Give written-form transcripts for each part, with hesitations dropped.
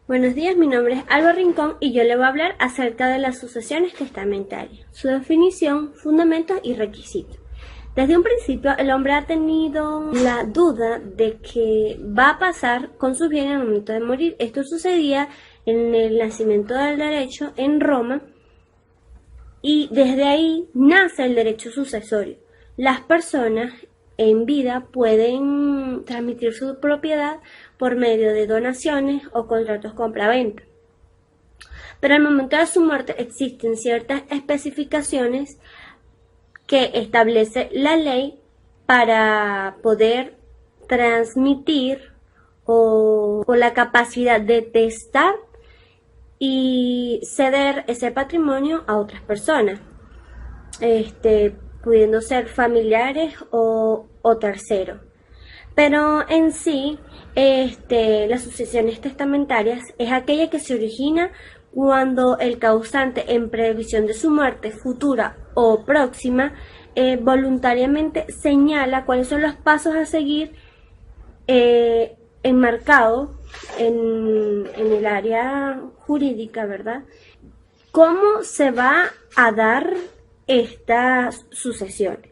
Buenos días, mi nombre es Alba Rincón y yo le voy a hablar acerca de las sucesiones testamentarias, su definición, fundamentos y requisitos. Desde un principio el hombre ha tenido la duda de qué va a pasar con sus bienes al momento de morir. Esto sucedía en el nacimiento del derecho en Roma y desde ahí nace el derecho sucesorio. Las personas en vida pueden transmitir su propiedad por medio de donaciones o contratos compra-venta. Pero al momento de su muerte existen ciertas especificaciones que establece la ley para poder transmitir o la capacidad de testar y ceder ese patrimonio a otras personas, pudiendo ser familiares o terceros. Pero en sí, las sucesiones testamentarias es aquella que se origina cuando el causante, en previsión de su muerte futura o próxima, voluntariamente señala cuáles son los pasos a seguir enmarcado en el área jurídica, ¿verdad? ¿Cómo se va a dar estas sucesiones?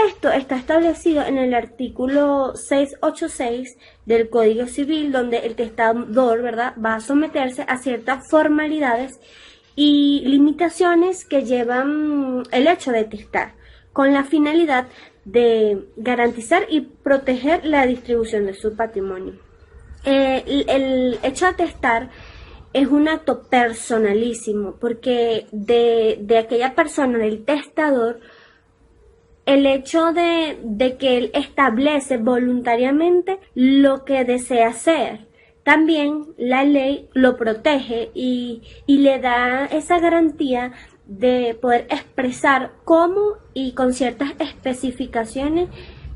Esto está establecido en el artículo 686 del Código Civil, donde el testador, ¿verdad?, va a someterse a ciertas formalidades y limitaciones que llevan el hecho de testar, con la finalidad de garantizar y proteger la distribución de su patrimonio. El hecho de testar es un acto personalísimo, porque de aquella persona, del testador, el hecho de que él establece voluntariamente lo que desea hacer. También la ley lo protege y le da esa garantía de poder expresar cómo y con ciertas especificaciones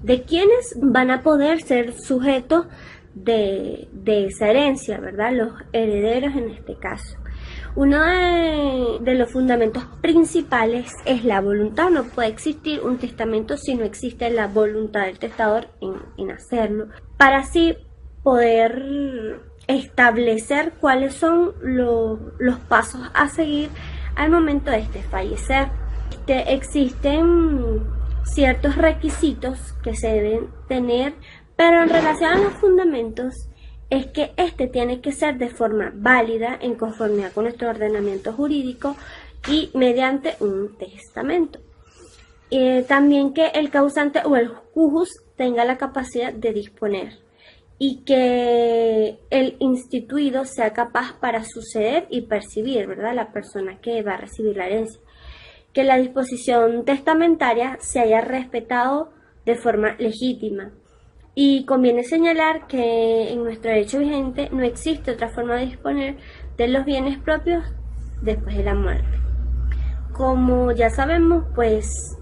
de quiénes van a poder ser sujetos de esa herencia, ¿verdad? Los herederos en este caso. Uno de los fundamentos principales es la voluntad. No puede existir un testamento si no existe la voluntad del testador en hacerlo, para así poder establecer cuáles son los pasos a seguir al momento de fallecer. Existen ciertos requisitos que se deben tener, pero en relación a los fundamentos, es que tiene que ser de forma válida, en conformidad con nuestro ordenamiento jurídico y mediante un testamento. También que el causante o el jujus tenga la capacidad de disponer y que el instituido sea capaz para suceder y percibir, ¿verdad?, la persona que va a recibir la herencia. Que la disposición testamentaria se haya respetado de forma legítima. Y conviene señalar que en nuestro derecho vigente no existe otra forma de disponer de los bienes propios después de la muerte. Como ya sabemos, pues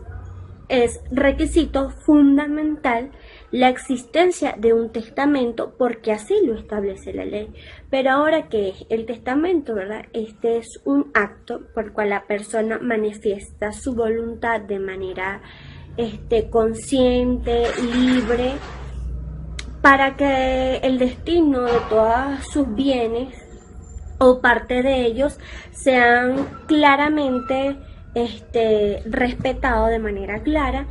es requisito fundamental la existencia de un testamento, porque así lo establece la ley. Pero ahora, ¿qué es el testamento, verdad? Este es un acto por el cual la persona manifiesta su voluntad de manera consciente, libre, para que el destino de todos sus bienes o parte de ellos sean claramente respetados de manera clara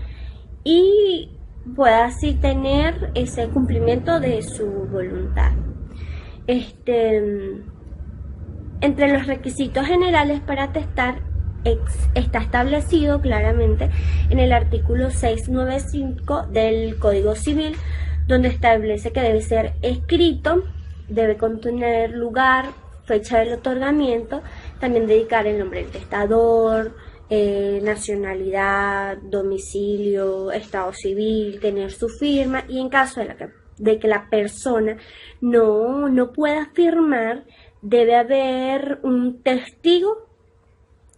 y pueda así tener ese cumplimiento de su voluntad. Entre los requisitos generales para testar está establecido claramente en el artículo 695 del Código Civil, donde establece que debe ser escrito, debe contener lugar, fecha del otorgamiento, también dedicar el nombre del testador, nacionalidad, domicilio, estado civil, tener su firma, y en caso de que la persona no pueda firmar, debe haber un testigo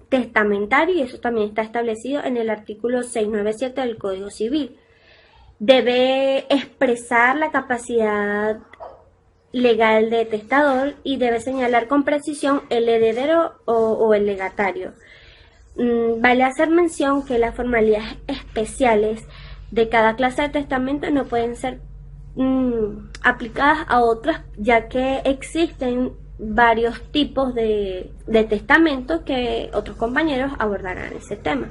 testamentario, y eso también está establecido en el artículo 697 del Código Civil. Debe expresar la capacidad legal de testador y debe señalar con precisión el heredero o el legatario. Vale hacer mención que las formalidades especiales de cada clase de testamento no pueden ser aplicadas a otras, ya que existen varios tipos de testamentos que otros compañeros abordarán ese tema.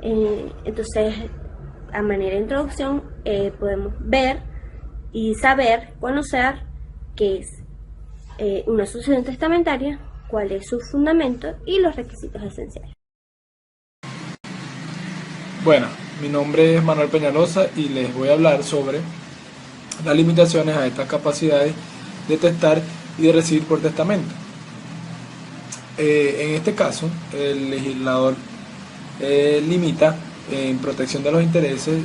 Entonces, a manera de introducción, podemos ver y saber, conocer qué es una sucesión testamentaria, cuál es su fundamento y los requisitos esenciales. Bueno, mi nombre es Manuel Peñalosa y les voy a hablar sobre las limitaciones a estas capacidades de testar y de recibir por testamento. En este caso, el legislador limita en protección de los intereses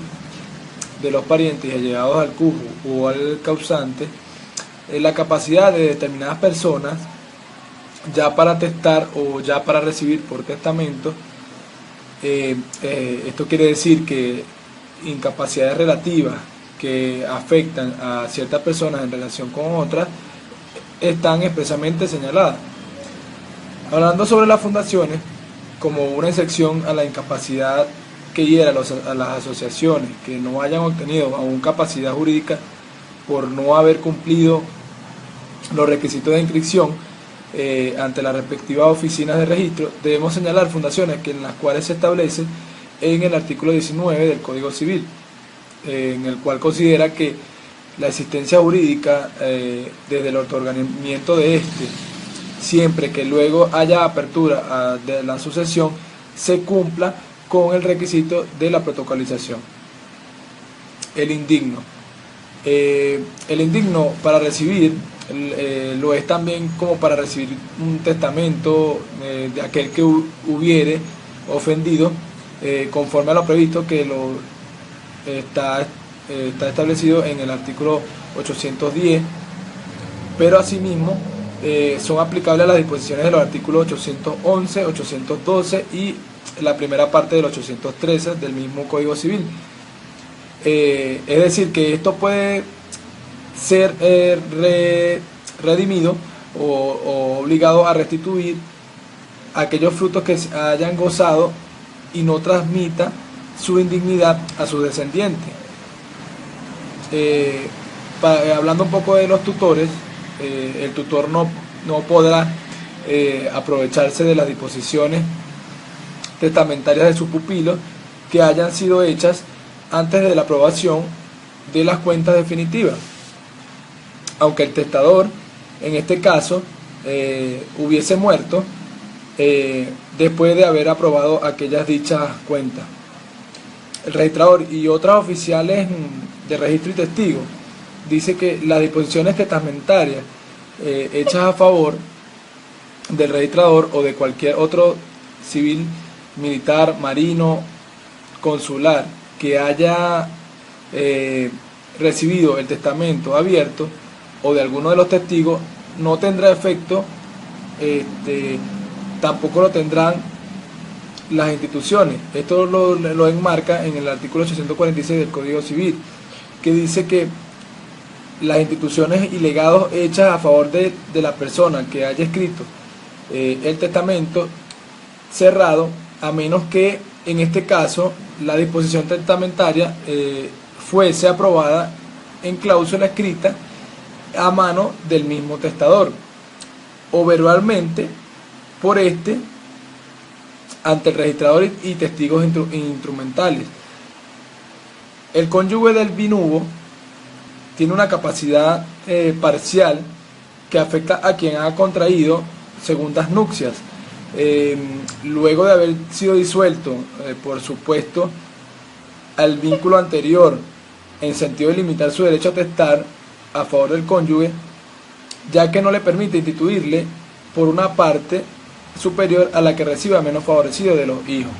de los parientes y allegados al cujo o al causante la capacidad de determinadas personas ya para testar o ya para recibir por testamento. Esto quiere decir que incapacidades relativas que afectan a ciertas personas en relación con otras están expresamente señaladas. Hablando sobre las fundaciones, como una excepción a la incapacidad que hiera a las asociaciones que no hayan obtenido aún capacidad jurídica por no haber cumplido los requisitos de inscripción ante las respectivas oficinas de registro, debemos señalar fundaciones en las cuales se establece en el artículo 19 del Código Civil, en el cual considera que la existencia jurídica desde el otorgamiento de este, siempre que luego haya apertura de la sucesión, se cumpla con el requisito de la protocolización. El indigno. El indigno para recibir lo es también como para recibir un testamento de aquel que hubiere ofendido conforme a lo previsto que está establecido en el artículo 810, pero asimismo son aplicables a las disposiciones de los artículos 811, 812 y la primera parte del 813 del mismo Código Civil. Es decir, que esto puede ser redimido o obligado a restituir aquellos frutos que hayan gozado y no transmita su indignidad a sus descendientes. Hablando un poco de los tutores, el tutor no podrá aprovecharse de las disposiciones testamentarias de sus pupilos que hayan sido hechas antes de la aprobación de las cuentas definitivas, aunque el testador en este caso hubiese muerto después de haber aprobado aquellas dichas cuentas. El registrador y otros oficiales de registro y testigos dice que las disposiciones testamentarias hechas a favor del registrador o de cualquier otro civil, militar, marino, consular que haya recibido el testamento abierto o de alguno de los testigos no tendrá efecto, tampoco lo tendrán las instituciones. Esto lo enmarca en el artículo 846 del Código Civil, que dice que las instituciones y legados hechas a favor de la persona que haya escrito el testamento cerrado, a menos que en este caso la disposición testamentaria fuese aprobada en cláusula escrita a mano del mismo testador o verbalmente por este ante el registrador y testigos instrumentales. El cónyuge del binubo tiene una capacidad parcial que afecta a quien ha contraído segundas nupcias. Luego de haber sido disuelto, por supuesto, al vínculo anterior, en sentido de limitar su derecho a testar a favor del cónyuge, ya que no le permite instituirle por una parte superior a la que reciba menos favorecido de los hijos.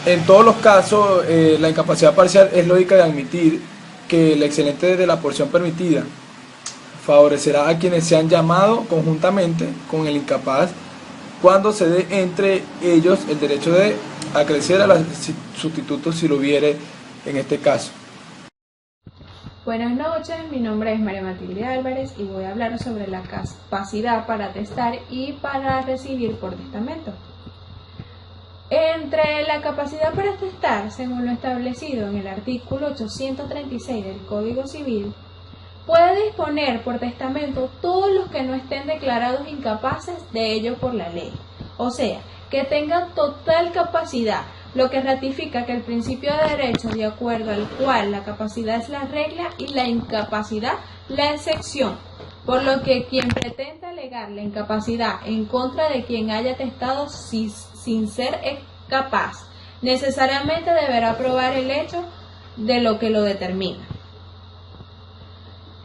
En todos los casos, la incapacidad parcial es lógica de admitir que el excedente de la porción permitida favorecerá a quienes se han llamado conjuntamente con el incapaz cuando se dé entre ellos el derecho de acrecer a los sustitutos si lo hubiere en este caso. Buenas noches, mi nombre es María Matilde Álvarez y voy a hablar sobre la capacidad para testar y para recibir por testamento. Entre la capacidad para testar, según lo establecido en el artículo 836 del Código Civil, puede disponer por testamento todos los que no estén declarados incapaces de ello por la ley. O sea, que tengan total capacidad, lo que ratifica que el principio de derecho, de acuerdo al cual la capacidad es la regla y la incapacidad la excepción, por lo que quien pretenda alegar la incapacidad en contra de quien haya testado sin ser capaz, necesariamente deberá probar el hecho de lo que lo determina.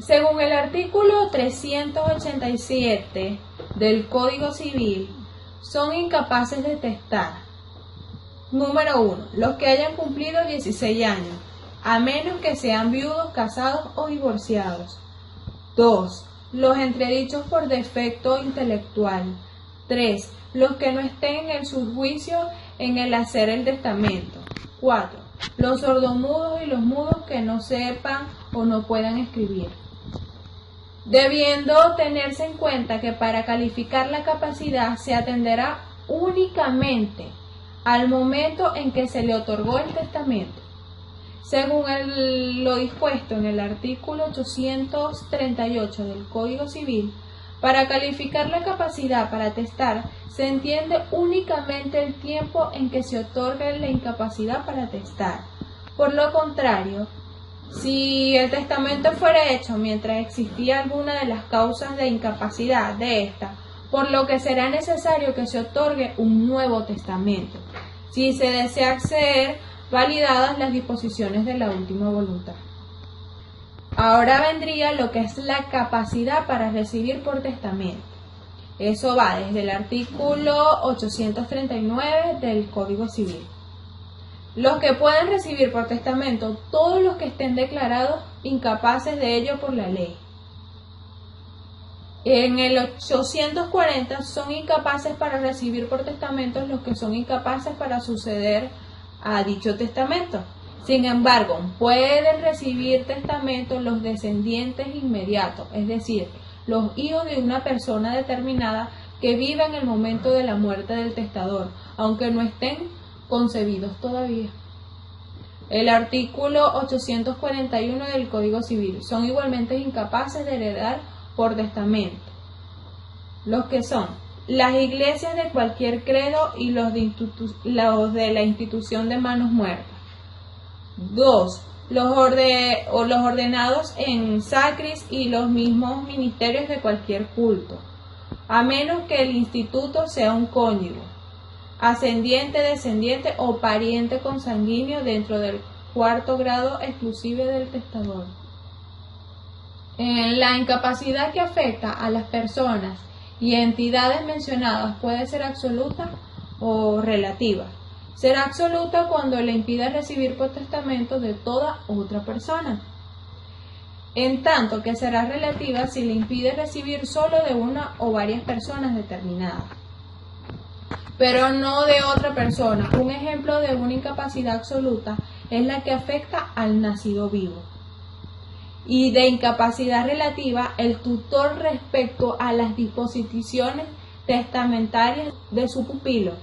Según el artículo 387 del Código Civil, son incapaces de testar: número 1, los que hayan cumplido 16 años, a menos que sean viudos, casados o divorciados. 2, los entredichos por defecto intelectual. 3, los que no estén en el subjuicio en el hacer el testamento. 4, los sordomudos y los mudos que no sepan o no puedan escribir. Debiendo tenerse en cuenta que para calificar la capacidad se atenderá únicamente al momento en que se le otorgó el testamento. Según lo dispuesto en el artículo 838 del Código Civil, para calificar la capacidad para testar se entiende únicamente el tiempo en que se otorga la incapacidad para testar. Por lo contrario, si el testamento fuera hecho mientras existía alguna de las causas de incapacidad de ésta, por lo que será necesario que se otorgue un nuevo testamento, si se desea ser validadas las disposiciones de la última voluntad. Ahora vendría lo que es la capacidad para recibir por testamento. Eso va desde el artículo 839 del Código Civil. Los que pueden recibir por testamento, todos los que estén declarados incapaces de ello por la ley. En el 840 son incapaces para recibir por testamento los que son incapaces para suceder a dicho testamento. Sin embargo, pueden recibir testamento los descendientes inmediatos, es decir, los hijos de una persona determinada que viva en el momento de la muerte del testador, aunque no estén concebidos todavía. El artículo 841 del Código Civil: son igualmente incapaces de heredar por testamento los que son las iglesias de cualquier credo y los de la institución de manos muertas. 2. Los ordenados en sacris y los mismos ministerios de cualquier culto, a menos que el instituto sea un cónyuge, ascendiente, descendiente o pariente consanguíneo dentro del cuarto grado exclusive del testador. La incapacidad que afecta a las personas y entidades mencionadas puede ser absoluta o relativa. Será absoluta cuando le impide recibir por testamento de toda otra persona, en tanto que será relativa si le impide recibir solo de una o varias personas determinadas, pero no de otra persona. Un ejemplo de una incapacidad absoluta es la que afecta al nacido vivo. Y de incapacidad relativa, el tutor respecto a las disposiciones testamentarias de su pupilo,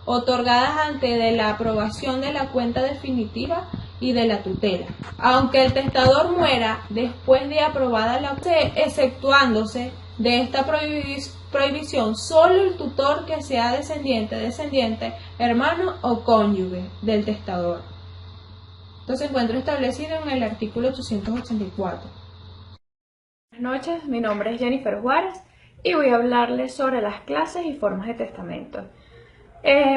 otorgadas antes de la aprobación de la cuenta definitiva y de la tutela. Aunque el testador muera después de aprobada la cuenta, exceptuándose de esta prohibición solo el tutor que sea descendiente, hermano o cónyuge del testador. Esto se encuentra establecido en el artículo 884. Buenas noches, mi nombre es Jennifer Juárez y voy a hablarles sobre las clases y formas de testamento.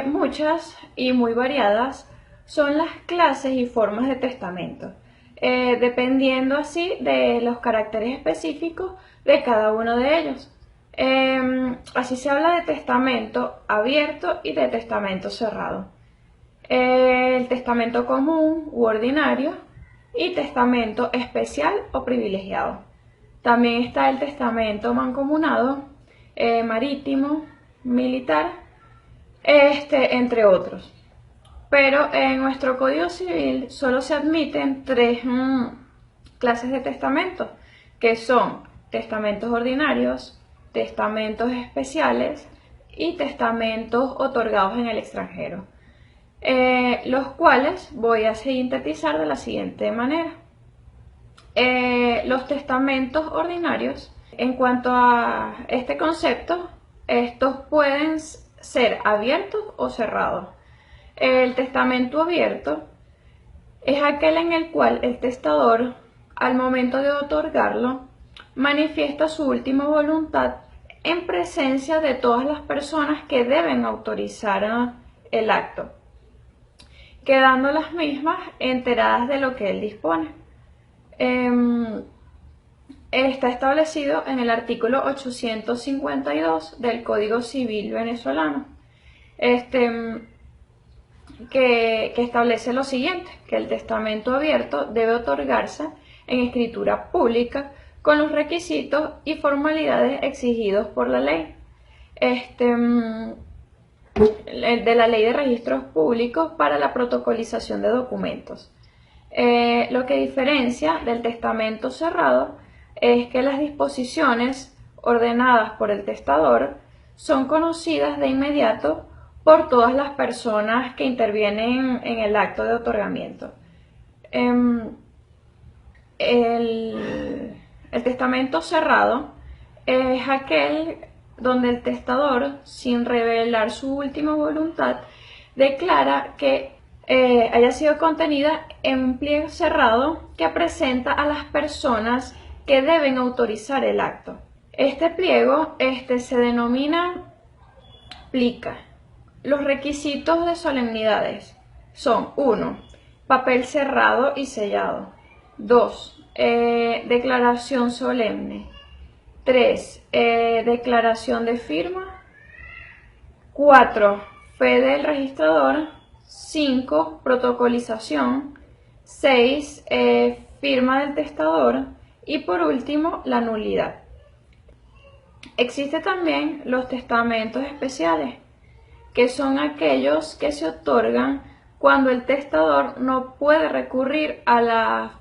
Muchas y muy variadas son las clases y formas de testamento, dependiendo así de los caracteres específicos de cada uno de ellos. Así se habla de testamento abierto y de testamento cerrado. El testamento común u ordinario y testamento especial o privilegiado. También está el testamento mancomunado, marítimo, militar, entre otros. Pero en nuestro Código Civil solo se admiten tres clases de testamento, que son testamentos ordinarios, testamentos especiales y testamentos otorgados en el extranjero, los cuales voy a sintetizar de la siguiente manera. Los testamentos ordinarios, en cuanto a este concepto, estos pueden ser abiertos o cerrados. El testamento abierto es aquel en el cual el testador, al momento de otorgarlo, manifiesta su última voluntad en presencia de todas las personas que deben autorizar el acto, quedando las mismas enteradas de lo que él dispone. Está establecido en el artículo 852 del Código Civil venezolano, que establece lo siguiente, que el testamento abierto debe otorgarse en escritura pública con los requisitos y formalidades exigidos por la ley, de la Ley de Registros Públicos para la protocolización de documentos. Lo que diferencia del testamento cerrado es que las disposiciones ordenadas por el testador son conocidas de inmediato por todas las personas que intervienen en el acto de otorgamiento. El testamento cerrado es aquel donde el testador, sin revelar su última voluntad, declara que haya sido contenida en un pliego cerrado que presenta a las personas que deben autorizar el acto. Este pliego se denomina plica. Los requisitos de solemnidades son: 1. Papel cerrado y sellado. 2. Declaración solemne. 3. Declaración de firma. 4. Fe del registrador. 5. Protocolización. 6. Firma del testador. Y por último, la nulidad. Existen también los testamentos especiales, que son aquellos que se otorgan cuando el testador no puede recurrir a las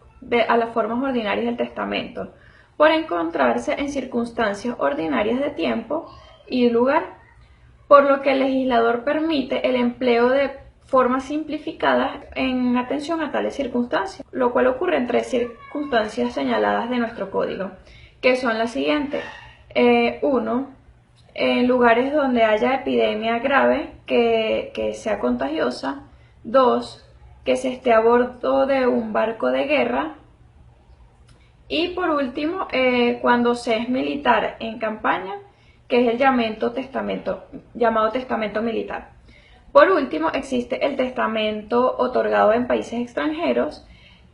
formas ordinarias del testamento, por encontrarse en circunstancias ordinarias de tiempo y lugar, por lo que el legislador permite el empleo de formas simplificadas en atención a tales circunstancias, lo cual ocurre en 3 circunstancias señaladas de nuestro código, que son las siguientes. 1. En lugares donde haya epidemia grave que sea contagiosa. 2. Que se esté a bordo de un barco de guerra. Y por último, cuando se es militar en campaña, que es el llamado testamento militar. Por último, existe el testamento otorgado en países extranjeros,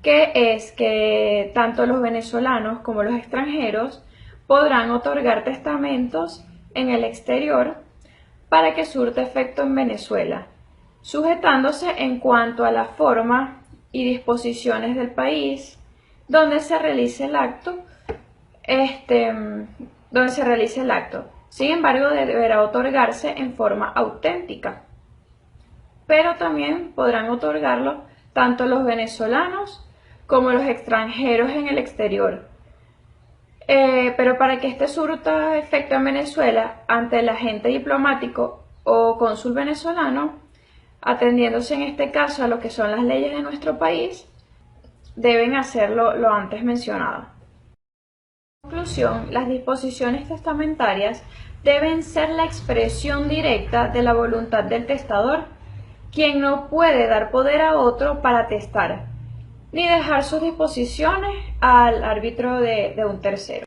que es que tanto los venezolanos como los extranjeros podrán otorgar testamentos en el exterior para que surta efecto en Venezuela, sujetándose en cuanto a la forma y disposiciones del país donde se realice el acto, Sin embargo, deberá otorgarse en forma auténtica, pero también podrán otorgarlo tanto los venezolanos como los extranjeros en el exterior. Pero para que este surta efecto en Venezuela ante el agente diplomático o cónsul venezolano, atendiéndose en este caso a lo que son las leyes de nuestro país, deben hacerlo lo antes mencionado. En conclusión, las disposiciones testamentarias deben ser la expresión directa de la voluntad del testador, quien no puede dar poder a otro para testar, ni dejar sus disposiciones al árbitro de un tercero.